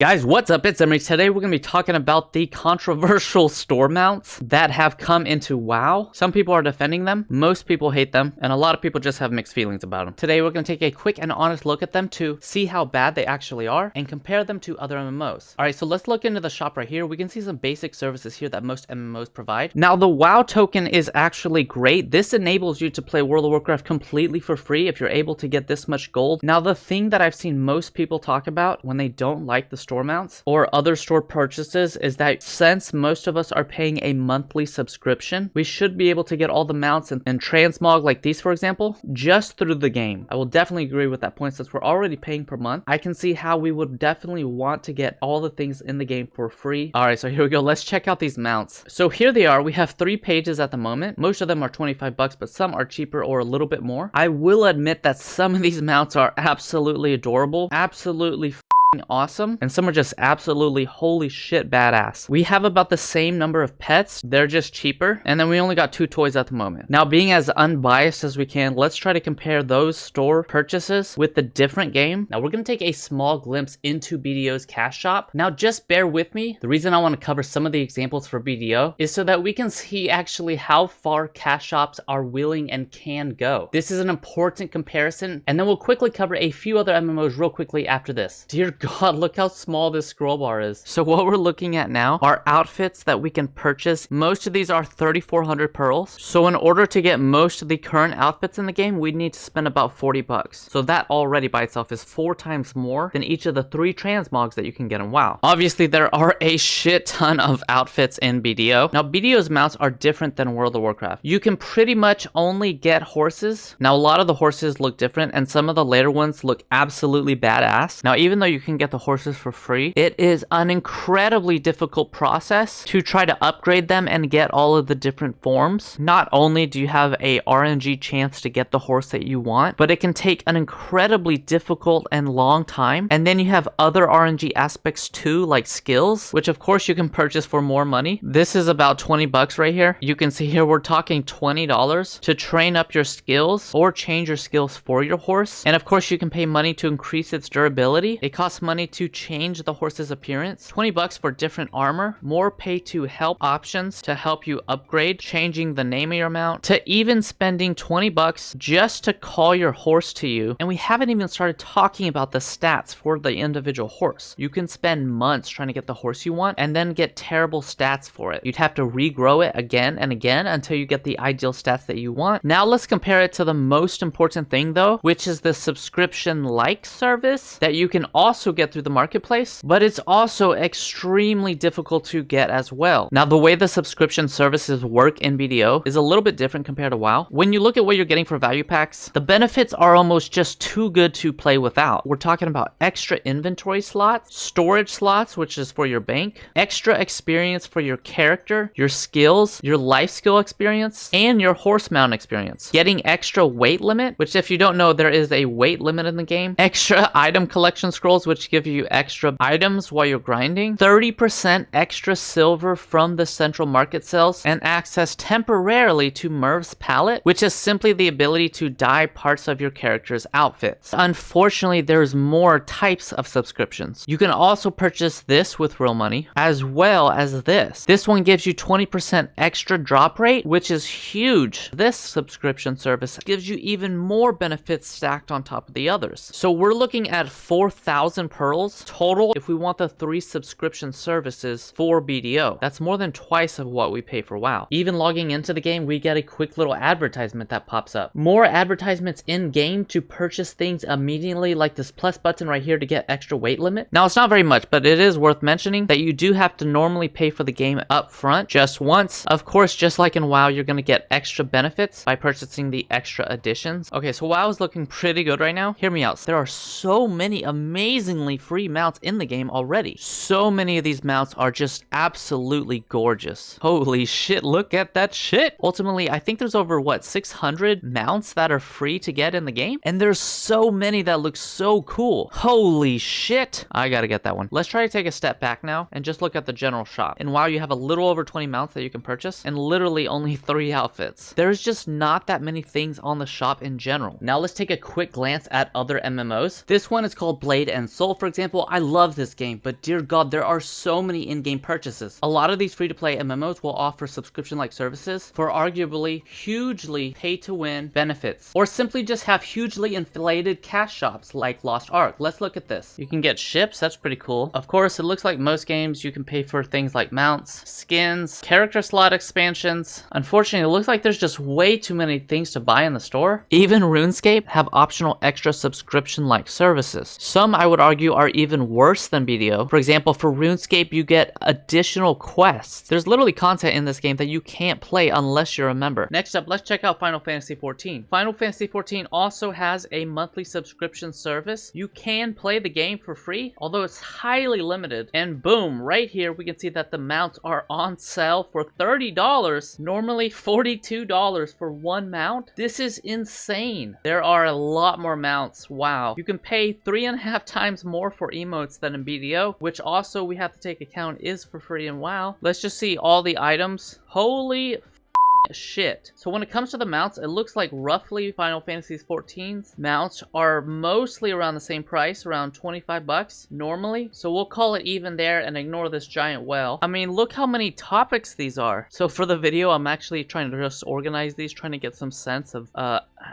Guys, what's up? It's Emery. Today we're going to be talking about the controversial store mounts that have come into WoW. Some people are defending them, most people hate them, and a lot of people just have mixed feelings about them. Today we're going to take a quick and honest look at them to see how bad they actually are and compare them to other MMOs. Alright, so let's look into the shop right here. We can see some basic services here that most MMOs provide. Now the WoW token is actually great. This enables you to play World of Warcraft completely for free if you're able to get this much gold. Now the thing that I've seen most people talk about when they don't like the store mounts or other store purchases is that since most of us are paying a monthly subscription, we should be able to get all the mounts and transmog like these, for example, just through the game. I will definitely agree with that point. Since we're already paying per month, I can see how we would definitely want to get all the things in the game for free. All right, so here we go. Let's check out these mounts. So here they are. We have 3 pages at the moment. Most of them are 25 bucks, but some are cheaper or a little bit more. I will admit that some of these mounts are absolutely adorable, absolutely awesome, and some are just absolutely holy shit badass. We have about the same number of pets, they're just cheaper, and then we only got 2 toys at the moment. Now, being as unbiased as we can, let's try to compare those store purchases with the different game. Now we're going to take a small glimpse into BDO's cash shop. Now just bear with me. The reason I want to cover some of the examples for BDO is so that we can see actually how far cash shops are willing and can go. This is an important comparison, and then we'll quickly cover a few other MMOs real quickly after this. Dear God, look how small this scroll bar is. So what we're looking at now are outfits that we can purchase. Most of these are 3,400 pearls. So in order to get most of the current outfits in the game, we need to spend about 40 bucks. So that already by itself is 4 times more than each of the 3 transmogs that you can get in WoW. Obviously, there are a shit ton of outfits in BDO. Now, BDO's mounts are different than World of Warcraft. You can pretty much only get horses. Now, a lot of the horses look different, and some of the later ones look absolutely badass. Now, even though you can get the horses for free, it is an incredibly difficult process to try to upgrade them and get all of the different forms. Not only do you have a RNG chance to get the horse that you want, but it can take an incredibly difficult and long time. And then you have other RNG aspects too, like skills, which of course you can purchase for more money. This is about 20 bucks right here. You can see here we're talking $20 to train up your skills or change your skills for your horse. And of course you can pay money to increase its durability. It costs money to change the horse's appearance, 20 bucks for different armor, more pay to help options to help you upgrade, changing the name of your mount, to even spending 20 bucks just to call your horse to you. And we haven't even started talking about the stats for the individual horse. You can spend months trying to get the horse you want and then get terrible stats for it. You'd have to regrow it again and again until you get the ideal stats that you want. Now let's compare it to the most important thing though, which is the subscription-like service that you can also get through the marketplace, but it's also extremely difficult to get as well. Now, the way the subscription services work in BDO is a little bit different compared to WoW. When you look at what you're getting for value packs, the benefits are almost just too good to play without. We're talking about extra inventory slots, storage slots, which is for your bank, extra experience for your character, your skills, your life skill experience, and your horse mount experience. Getting extra weight limit, which if you don't know, there is a weight limit in the game. Extra item collection scrolls, which give you extra items while you're grinding, 30% extra silver from the central market sales, and access temporarily to Merv's palette, which is simply the ability to dye parts of your character's outfits. Unfortunately, there's more types of subscriptions. You can also purchase this with real money, as well as this. This one gives you 20% extra drop rate, which is huge. This subscription service gives you even more benefits stacked on top of the others. So we're looking at 4,000 pearls total if we want the 3 subscription services for BDO. That's more than twice of what we pay for WoW. Even logging into the game, we get a quick little advertisement that pops up. More advertisements in game to purchase things immediately, like this plus button right here to get extra weight limit. Now it's not very much, but it is worth mentioning that you do have to normally pay for the game up front just once. Of course, just like in WoW, you're going to get extra benefits by purchasing the extra additions. Okay, so WoW is looking pretty good right now. Hear me out. There are so many amazingly free mounts in the game already. So many of these mounts are just absolutely gorgeous. Holy shit, look at that shit. Ultimately, I think there's over, what, 600 mounts that are free to get in the game? And there's so many that look so cool. Holy shit. I gotta get that one. Let's try to take a step back now and just look at the general shop. And while you have a little over 20 mounts that you can purchase and literally only 3 outfits, there's just not that many things on the shop in general. Now let's take a quick glance at other MMOs. This one is called Blade and Soul, for example, I love this game, but dear God, there are so many in-game purchases. A lot of these free-to-play MMOs will offer subscription-like services for arguably hugely pay-to-win benefits, or simply just have hugely inflated cash shops like Lost Ark. Let's look at this. You can get ships, that's pretty cool. Of course, it looks like most games you can pay for things like mounts, skins, character slot expansions. Unfortunately, it looks like there's just way too many things to buy in the store. Even RuneScape have optional extra subscription-like services. Some, I would argue, are even worse than BDO. For example, for RuneScape, you get additional quests. There's literally content in this game that you can't play unless you're a member. Next up, let's check out Final Fantasy XIV. Final Fantasy XIV also has a monthly subscription service. You can play the game for free, although it's highly limited. And boom, right here, we can see that the mounts are on sale for $30. Normally $42 for one mount. This is insane. There are a lot more mounts. Wow. You can pay 3.5 times more for emotes than in BDO, which also we have to take account is for free in WoW. Let's just see all the items. Holy shit. So when it comes to the mounts, it looks like roughly Final Fantasy XIV's mounts are mostly around the same price, around 25 bucks normally. So we'll call it even there and ignore this giant whale. I mean, look how many topics these are. So for the video, I'm actually trying to just organize these, trying to get some sense of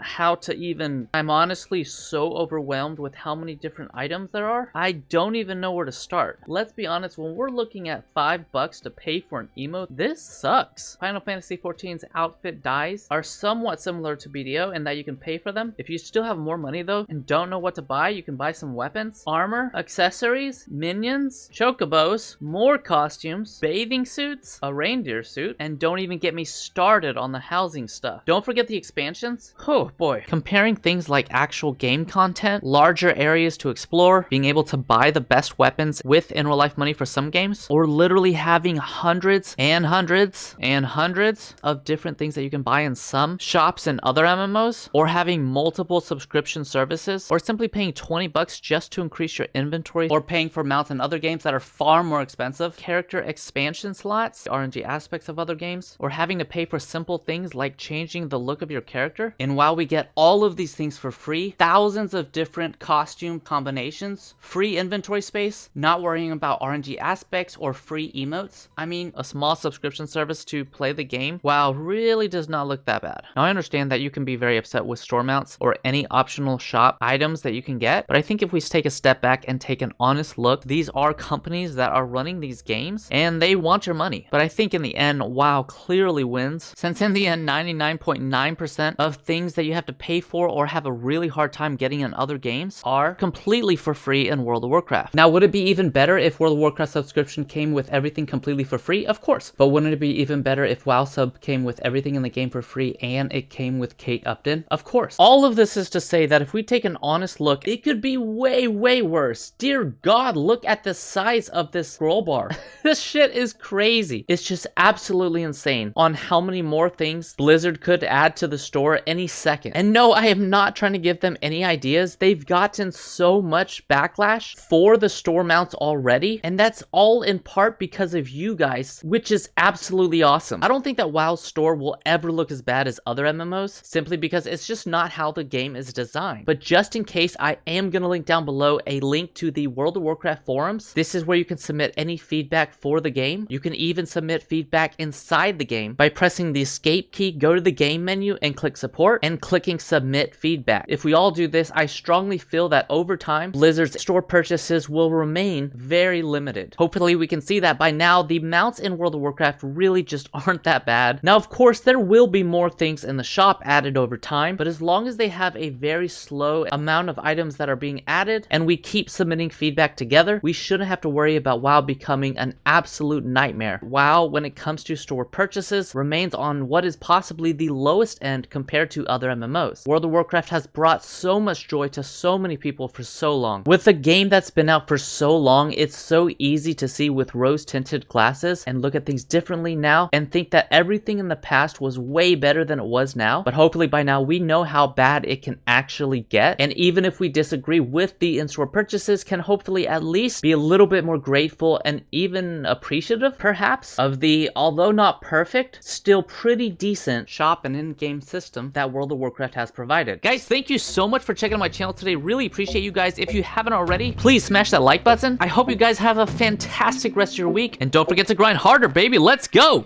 how to even... I'm honestly so overwhelmed with how many different items there are. I don't even know where to start. Let's be honest, when we're looking at 5 bucks to pay for an emote, this sucks. Final Fantasy XIV's outfit dyes are somewhat similar to BDO in that you can pay for them. If you still have more money though and don't know what to buy, you can buy some weapons, armor, accessories, minions, chocobos, more costumes, bathing suits, a reindeer suit, and don't even get me started on the housing stuff. Don't forget the expansions. Oh boy. Comparing things like actual game content, larger areas to explore, being able to buy the best weapons with in real life money for some games, or literally having hundreds and hundreds and hundreds of different things that you can buy in some shops and other MMOs, or having multiple subscription services, or simply paying 20 bucks just to increase your inventory, or paying for mounts in other games that are far more expensive, character expansion slots, RNG aspects of other games, or having to pay for simple things like changing the look of your character. And while we get all of these things for free, thousands of different costume combinations, free inventory space, not worrying about RNG aspects or free emotes, I mean, a small subscription service to play the game, wow, really does not look that bad. Now I understand that you can be very upset with store mounts or any optional shop items that you can get, but I think if we take a step back and take an honest look, these are companies that are running these games and they want your money. But I think in the end, WoW clearly wins, since in the end 99.9% of things that you have to pay for or have a really hard time getting in other games are completely for free in World of Warcraft. Now would it be even better if World of Warcraft subscription came with everything completely for free? Of course. But wouldn't it be even better if WoW sub came with everything in the game for free and it came with Kate Upton? Of course. All of this is to say that if we take an honest look, it could be way, way worse. Dear God, look at the size of this scroll bar. This shit is crazy. It's just absolutely insane on how many more things Blizzard could add to the store any second. And no, I am not trying to give them any ideas. They've gotten so much backlash for the store mounts already, and that's all in part because of you guys, which is absolutely awesome. I don't think that WoW's store will ever look as bad as other MMOs, simply because it's just not how the game is designed. But just in case, I am going to link down below a link to the World of Warcraft forums. This is where you can submit any feedback for the game. You can even submit feedback inside the game by pressing the escape key, go to the game menu and click support, and clicking submit feedback. If we all do this, I strongly feel that over time, Blizzard's store purchases will remain very limited. Hopefully we can see that by now. The mounts in World of Warcraft really just aren't that bad. Now, of course, there will be more things in the shop added over time, but as long as they have a very slow amount of items that are being added and we keep submitting feedback together, we shouldn't have to worry about WoW becoming an absolute nightmare. WoW, when it comes to store purchases, remains on what is possibly the lowest end compared to other MMOs. World of Warcraft has brought so much joy to so many people for so long. With a game that's been out for so long, it's so easy to see with rose-tinted glasses and look at things differently now and think that everything in the past was way better than it was now. But hopefully by now we know how bad it can actually get, and even if we disagree with the in-store purchases, can hopefully at least be a little bit more grateful and even appreciative perhaps of the, although not perfect, still pretty decent shop and in-game system that World World of Warcraft has provided. Guys, thank you so much for checking out my channel today. Really appreciate you guys. If you haven't already, please smash that like button. I hope you guys have a fantastic rest of your week, and don't forget to grind harder, baby. Let's go!